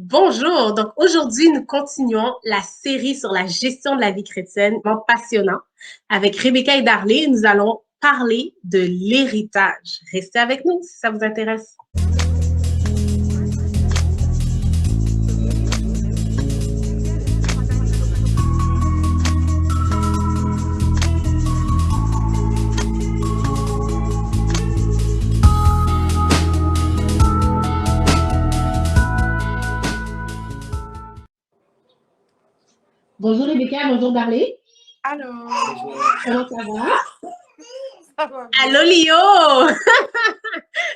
Bonjour, donc aujourd'hui nous continuons la série sur la gestion de la vie chrétienne, vraiment passionnant. Avec Rebecca et Darley, nous allons parler de l'héritage. Restez avec nous si ça vous intéresse. Bonjour Rebecca, bonjour Darley. Allô. Comment ça va? Ça va bien. Allô Lio!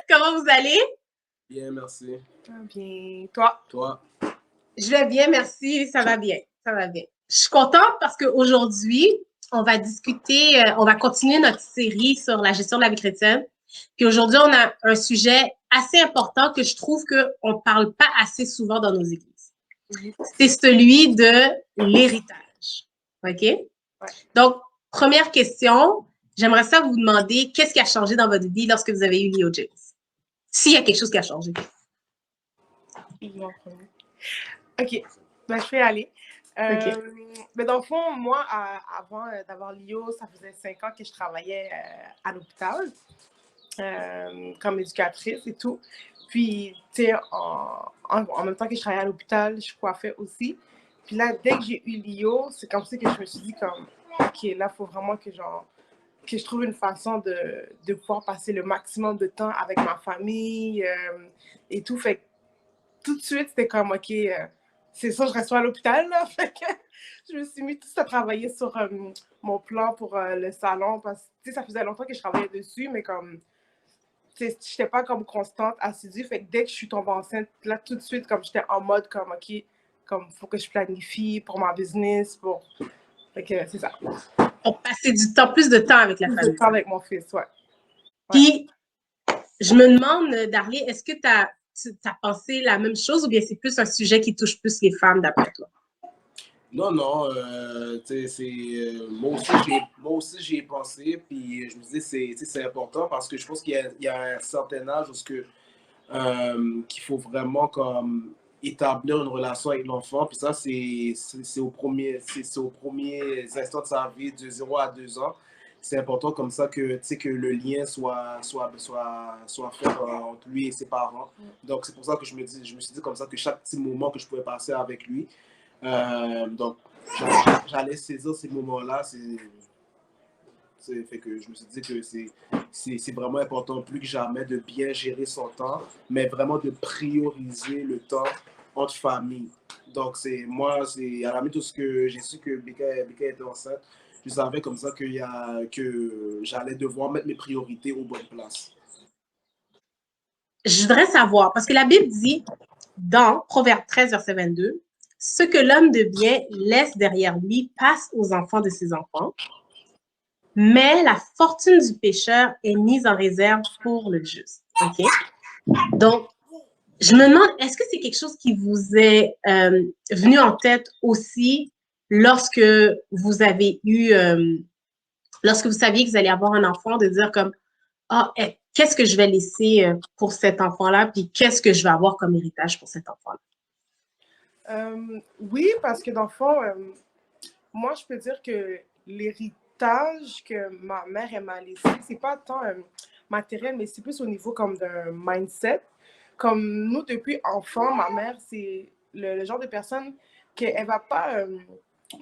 Comment vous allez? Bien, merci. Bien. Toi? Toi? Je vais bien, merci. Ça va bien. Ça va bien. Je suis contente parce qu'aujourd'hui, on va discuter, on va continuer notre série sur la gestion de la vie chrétienne. Puis aujourd'hui, on a un sujet assez important que je trouve qu'on ne parle pas assez souvent dans nos églises. C'est celui de l'héritage. OK? Ouais. Donc, première question, j'aimerais ça vous demander qu'est-ce qui a changé dans votre vie lorsque vous avez eu Leo James? S'il y a quelque chose qui a changé. OK. Ben, je vais aller. OK. Mais dans le fond, moi, avant d'avoir Lio, ça faisait 5 ans que je travaillais à l'hôpital comme éducatrice et tout. Puis, tu sais, en même temps que je travaillais à l'hôpital, je coiffais aussi. Puis là, dès que j'ai eu Lio, c'est comme ça que je me suis dit comme, OK, là, il faut vraiment que je trouve une façon de pouvoir passer le maximum de temps avec ma famille et tout. Fait que tout de suite, c'était comme, OK, c'est ça, je reste à l'hôpital, là. Fait que je me suis mis tout à travailler sur mon plan pour le salon parce que, tu sais, ça faisait longtemps que je travaillais dessus, mais comme, tu sais, j'étais pas comme constante, assidue. Fait que dès que je suis tombée enceinte, là, tout de suite, comme j'étais en mode, comme, OK, comme, faut que je planifie pour ma business, pour... Fait que c'est ça. Pour passer plus de temps avec la Plus de famille. temps avec mon fils, ouais. Puis, je me demande, Darley, est-ce que tu as pensé la même chose ou bien c'est plus un sujet qui touche plus les femmes d'après toi? Non, moi aussi j'y ai pensé, puis je me disais c'est important parce que je pense qu'il y a un certain âge qu'il faut vraiment comme établir une relation avec l'enfant, puis ça c'est au premier instant de sa vie de 0 à 2 ans. C'est important comme ça que le lien soit fait entre lui et ses parents. Donc c'est pour ça que je me suis dit comme ça que chaque petit moment que je pouvais passer avec lui, donc, j'allais saisir ces moments-là. Fait que je me suis dit que c'est vraiment important, plus que jamais, de bien gérer son temps, mais vraiment de prioriser le temps entre famille. Donc, à la limite, tout ce que j'ai su que Bika était enceinte, je savais comme ça que j'allais devoir mettre mes priorités aux bonnes places. Je voudrais savoir, parce que la Bible dit dans Proverbe 13, verset 22, « Ce que l'homme de bien laisse derrière lui passe aux enfants de ses enfants, mais la fortune du pécheur est mise en réserve pour le juste. » OK? Donc, je me demande, est-ce que c'est quelque chose qui vous est venu en tête aussi lorsque vous avez eu, lorsque vous saviez que vous alliez avoir un enfant, de dire comme, ah, qu'est-ce que je vais laisser pour cet enfant-là, puis qu'est-ce que je vais avoir comme héritage pour cet enfant-là? Oui, parce que dans le fond, moi, je peux dire que l'héritage que ma mère elle m'a laissé, c'est pas tant matériel, mais c'est plus au niveau comme d'un mindset. Comme nous, depuis enfant, ma mère, c'est le genre de personne qu'elle va pas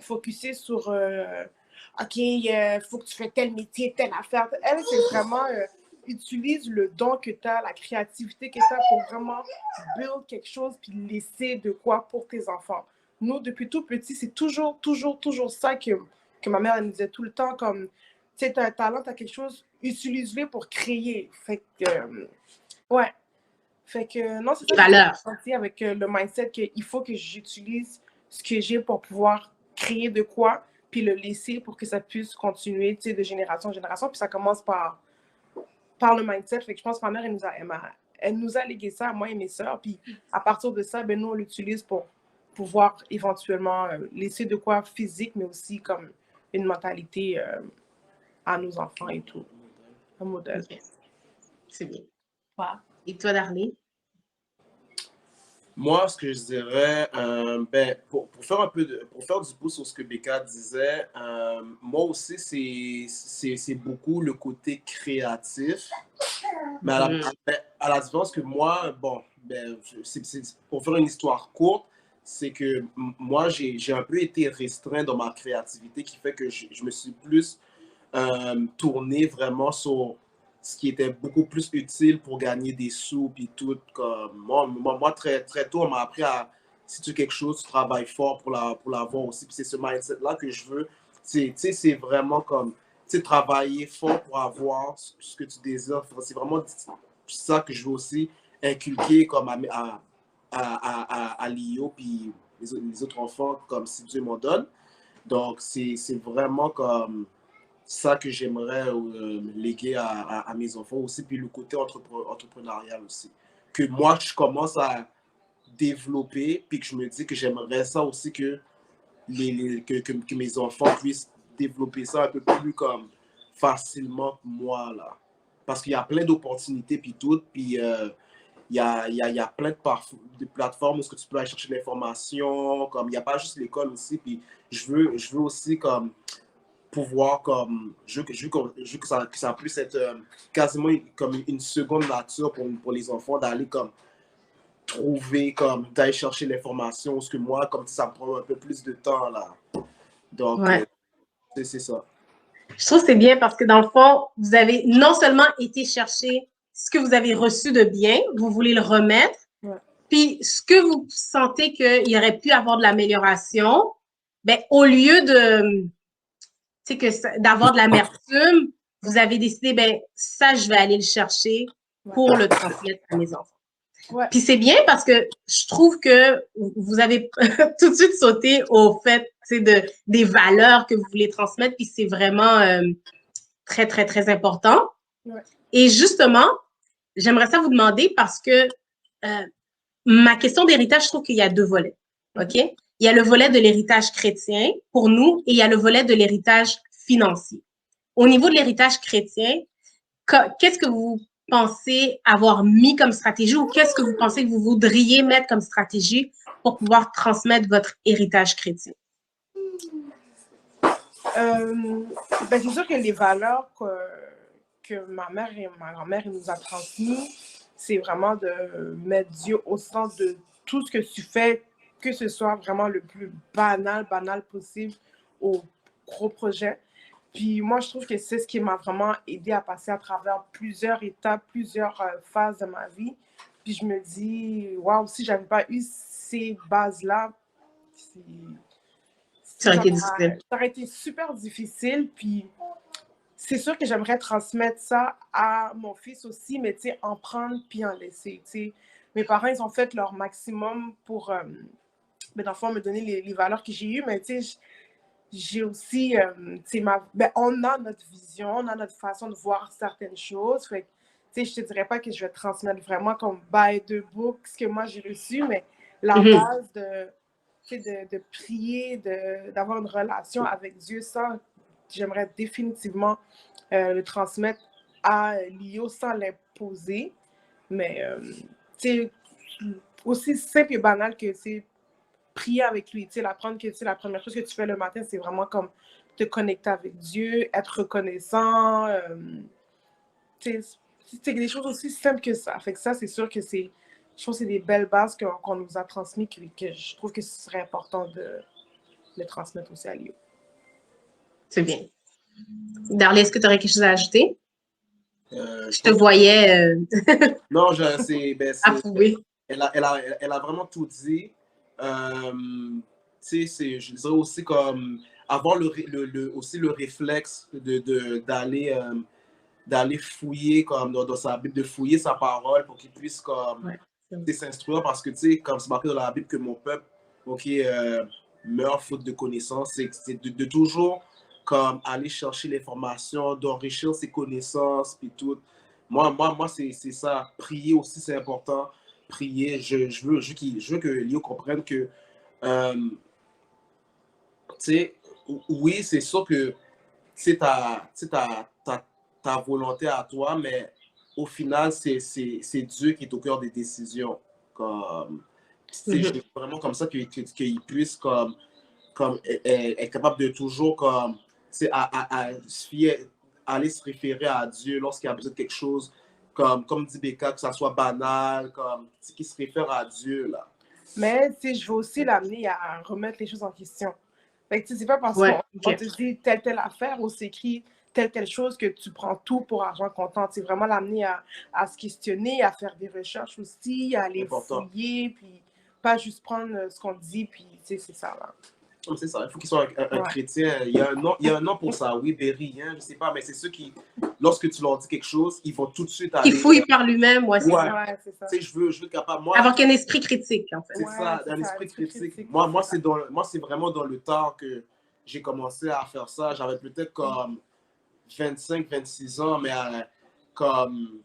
focuser sur OK, il faut que tu fais tel métier, telle affaire. Elle, c'est vraiment utilise le don que tu as, la créativité que tu as pour vraiment build quelque chose puis laisser de quoi pour tes enfants. Nous, depuis tout petit, c'est toujours ça que ma mère elle nous disait tout le temps, comme, tu sais, tu as un talent, tu as quelque chose, utilise-le pour créer. Fait que, ouais. Fait que, non, c'est ça que j'ai senti avec le mindset qu'il faut que j'utilise ce que j'ai pour pouvoir créer de quoi, puis le laisser pour que ça puisse continuer, tu sais, de génération en génération. Puis ça commence par le mindset. Fait que je pense que ma mère, elle nous a légué ça, moi et mes sœurs. Puis à partir de ça, ben, nous, on l'utilise pour pouvoir éventuellement laisser de quoi physique, mais aussi comme une mentalité à nos enfants et tout. Un modèle. Okay. C'est bien. Ouais. Et toi, Darley? Moi, ce que je dirais, ben, pour faire un peu pour faire du pouce sur ce que Becca disait, moi aussi, c'est beaucoup le côté créatif. Mais à la différence que moi, bon, ben, pour faire une histoire courte, c'est que moi, j'ai un peu été restreint dans ma créativité qui fait que je me suis plus tourné vraiment sur ce qui était beaucoup plus utile pour gagner des sous, puis tout. Comme, moi très, très tôt, on m'a appris à, si tu veux quelque chose, tu travailles fort pour l'avoir aussi. Puis c'est ce mindset-là que je veux. C'est vraiment comme, tu sais, travailler fort pour avoir ce que tu désires. C'est vraiment ça que je veux aussi inculquer comme à l'IO, puis les autres enfants, comme si Dieu m'en donne. Donc, c'est vraiment comme ça que j'aimerais léguer à mes enfants aussi, puis le côté entrepreneurial aussi. Que moi, je commence à développer, puis que je me dis que j'aimerais ça aussi que, que mes enfants puissent développer ça un peu plus comme facilement que moi, là. Parce qu'il y a plein d'opportunités, puis tout, puis il y a plein de plateformes où tu peux aller chercher l'information, comme il n'y a pas juste l'école aussi, puis je veux aussi comme pouvoir comme je veux que ça puisse être quasiment comme une seconde nature pour les enfants d'aller comme trouver comme d'aller chercher l'information parce que moi comme ça me prend un peu plus de temps là donc Ouais. c'est ça. Je trouve que c'est bien parce que dans le fond, vous avez non seulement été chercher ce que vous avez reçu de bien, vous voulez le remettre, Ouais. puis ce que vous sentez qu'il y aurait pu avoir de l'amélioration, ben, au lieu de, d'avoir de l'amertume, vous avez décidé, ben, ça, je vais aller le chercher pour le transmettre à mes enfants. Ouais. Puis c'est bien parce que je trouve que vous avez tout de suite sauté au fait des valeurs que vous voulez transmettre, puis c'est vraiment très, très, très important. Ouais. Et justement, j'aimerais ça vous demander parce que ma question d'héritage, je trouve qu'il y a deux volets. OK? Il y a le volet de l'héritage chrétien pour nous et il y a le volet de l'héritage financier. Au niveau de l'héritage chrétien, qu'est-ce que vous pensez avoir mis comme stratégie ou qu'est-ce que vous pensez que vous voudriez mettre comme stratégie pour pouvoir transmettre votre héritage chrétien? Ben, c'est sûr que les valeurs que ma mère et ma grand-mère nous ont transmises, c'est vraiment de mettre Dieu au centre de tout ce que tu fais, que ce soit vraiment le plus banal possible au gros projet. Puis moi, je trouve que c'est ce qui m'a vraiment aidé à passer à travers plusieurs étapes, plusieurs phases de ma vie. Puis je me dis, waouh, si j'avais pas eu ces bases-là, Ça aurait été difficile. ça aurait été super difficile. Puis c'est sûr que j'aimerais transmettre ça à mon fils aussi, mais tu sais, en prendre puis en laisser. Tu sais, mes parents, ils ont fait leur maximum pour, dans le fond, me donner les valeurs que j'ai eues, mais tu sais, j'ai aussi, on a notre vision, on a notre façon de voir certaines choses. Fait que, tu sais, je te dirais pas que je vais transmettre vraiment comme by the book ce que moi j'ai reçu, mais la base de prier, d'avoir une relation avec Dieu, ça, j'aimerais définitivement le transmettre à l'IO sans l'imposer. Mais, tu sais, aussi simple et banal que c'est prier avec lui, tu sais, l'apprendre que la première chose que tu fais le matin, c'est vraiment comme te connecter avec Dieu, être reconnaissant. Tu sais, c'est des choses aussi simples que ça. Fait que ça, c'est sûr que c'est, je trouve que c'est des belles bases qu'on nous a transmises que je trouve que ce serait important de le transmettre aussi à Léo. C'est bien. Darley, est-ce que tu aurais quelque chose à ajouter? Je te voyais non, c'est approuvé. Elle a vraiment tout dit. Tu sais, je dirais aussi comme avoir aussi le réflexe d'aller fouiller comme dans sa Bible, de fouiller sa parole pour qu'il puisse comme s'instruire parce que tu sais, comme c'est marqué dans la Bible que mon peuple meurt faute de connaissances, c'est de toujours comme aller chercher l'information, d'enrichir ses connaissances puis tout. Moi c'est ça. Prier aussi, c'est important. Prier, je veux que Léo comprenne que tu sais, oui, c'est sûr que c'est ta volonté à toi, mais au final, c'est Dieu qui est au cœur des décisions. Comme, Je veux vraiment comme ça qu'il puisse comme être capable de toujours comme, se fier, aller se référer à Dieu lorsqu'il a besoin de quelque chose, comme dit Becca, que ça soit banal, comme qu'il se réfère à Dieu, là. Mais je veux aussi l'amener à remettre les choses en question. Fait que c'est pas parce Ouais, qu'on ok. te dit telle affaire ou s'écrit telle chose que tu prends tout pour argent comptant. C'est vraiment l'amener à se questionner, à faire des recherches aussi, à aller Important. fouiller, puis pas juste prendre ce qu'on dit, puis c'est ça, là. C'est ça, il faut qu'il soit un Ouais. chrétien. Il y a un nom pour ça, oui, Berry, hein, je sais pas, mais c'est ceux qui, lorsque tu leur dis quelque chose, ils vont tout de suite Qui aller. fouille par lui-même, ouais, c'est Ouais. ça. Ouais, c'est ça. Tu sais, je veux être capable. Moi, Avoir qu'un esprit critique, en fait. c'est Ouais, ça, c'est un ça, esprit l'esprit critique. critique, Moi, c'est ça. moi, c'est vraiment dans le temps que j'ai commencé à faire ça. J'avais peut-être comme 25, 26 ans, mais comme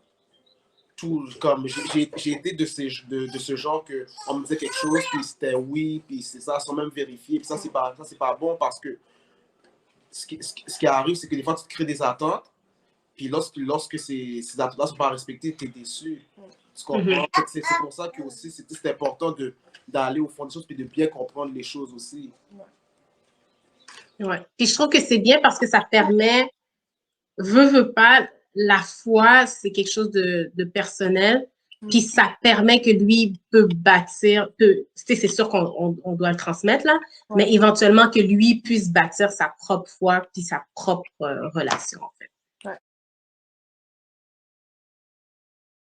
comme j'ai été de ce genre que on me disait quelque chose, puis c'était oui, puis c'est ça, sans même vérifier. Puis ça, c'est pas bon parce que ce qui arrive, c'est que des fois, tu te crées des attentes, puis lorsque ces attentes-là ne sont pas respectées, tu es déçu. Tu comprends? C'est pour ça que aussi, c'est important d'aller au fond des choses, puis de bien comprendre les choses aussi. Ouais. Puis je trouve que c'est bien parce que ça permet, veut pas, la foi, c'est quelque chose de personnel. Puis ça permet que lui peut bâtir, c'est sûr qu'on doit le transmettre là, mais éventuellement que lui puisse bâtir sa propre foi puis sa propre relation en fait.